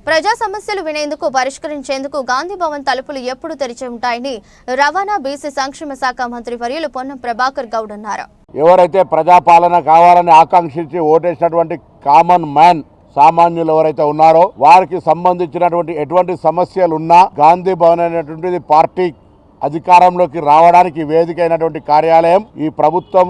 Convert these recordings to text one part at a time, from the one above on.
ప్రజా సమస్యలు వినేందుకు పరిష్కరించేందుకు గాంధీ భవన్ తలుపులు ఎప్పుడు తెరిచి ఉంటాయని రవాణా బీసీ సంక్షేమ శాఖ మంత్రి వర్యులు పొన్నం ప్రభాకర్ గౌడ్ అన్నారు. ఎవరైతే ప్రజాపాలన కావాలని ఆకాంక్షించి ఓటేసినటువంటి కామన్ మ్యాన్ సామాన్యులు ఎవరైతే ఉన్నారో వారికి సంబంధించినటువంటి ఎటువంటి సమస్యలు ఉన్నా గాంధీ భవన్ అనేటువంటిది పార్టీ అధికారంలోకి రావడానికి వేదిక అయినటువంటి కార్యాలయం. ఈ ప్రభుత్వం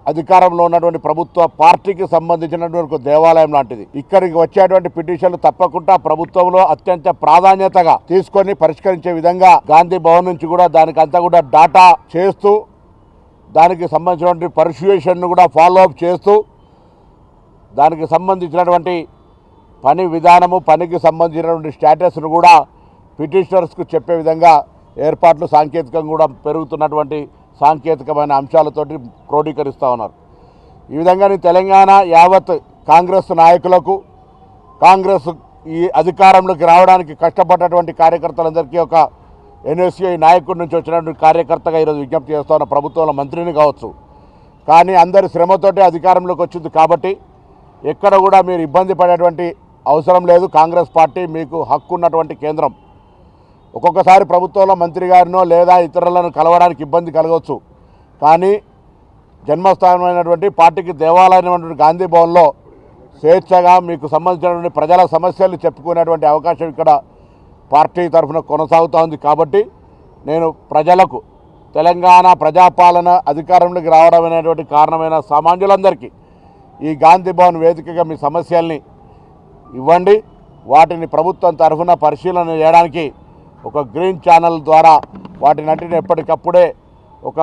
అధికారంలో ఉన్నటువంటి ప్రభుత్వ పార్టీకి సంబంధించినటువంటి దేవాలయం లాంటిది. ఇక్కడికి వచ్చేటువంటి పిటిషన్లు తప్పకుండా ప్రభుత్వంలో అత్యంత ప్రాధాన్యతగా తీసుకొని పరిష్కరించే విధంగా గాంధీ భవన్ నుంచి కూడా దానికంతా కూడా డాటా చేస్తూ దానికి సంబంధించినటువంటి పర్సుయేషన్ను కూడా ఫాలో అప్ చేస్తూ దానికి సంబంధించినటువంటి పని విధానము పనికి సంబంధించినటువంటి స్టేటస్ను కూడా పిటిషనర్స్కు చెప్పే విధంగా ఏర్పాట్లు సాంకేతికంగా కూడా పెరుగుతున్నటువంటి సాంకేతికమైన అంశాలతోటి క్రోడీకరిస్తూ ఉన్నారు. ఈ విధంగా తెలంగాణ యావత్ కాంగ్రెస్ నాయకులకు కాంగ్రెస్ ఈ అధికారంలోకి రావడానికి కష్టపడ్డటువంటి కార్యకర్తలందరికీ ఒక ఎన్ఎస్యూఐ నాయకుడి నుంచి వచ్చినటువంటి కార్యకర్తగా ఈరోజు విజ్ఞప్తి చేస్తూ ఉన్న ప్రభుత్వంలో మంత్రిని కావచ్చు. కానీ అందరి శ్రమతోటి అధికారంలోకి వచ్చింది కాబట్టి ఎక్కడ కూడా మీరు ఇబ్బంది పడేటువంటి అవసరం లేదు. కాంగ్రెస్ పార్టీ మీకు హక్కు ఉన్నటువంటి కేంద్రం. ఒక్కొక్కసారి ప్రభుత్వంలో మంత్రి గారినో లేదా ఇతరులను కలవడానికి ఇబ్బంది కలగవచ్చు. కానీ జన్మస్థానమైనటువంటి పార్టీకి దేవాలయమైనటువంటి గాంధీ భవన్లో స్వేచ్ఛగా మీకు సంబంధించినటువంటి ప్రజల సమస్యలు చెప్పుకునేటువంటి అవకాశం ఇక్కడ పార్టీ తరఫున కొనసాగుతూ ఉంది. కాబట్టి నేను ప్రజలకు తెలంగాణ ప్రజాపాలన అధికారంలోకి రావడం అనేటువంటి కారణమైన సామాన్యులందరికీ ఈ గాంధీ భవన్ వేదికగా మీ సమస్యల్ని ఇవ్వండి. వాటిని ప్రభుత్వం తరఫున పరిశీలన చేయడానికి ఒక గ్రీన్ ఛానల్ ద్వారా వాటిని ఎప్పటికప్పుడే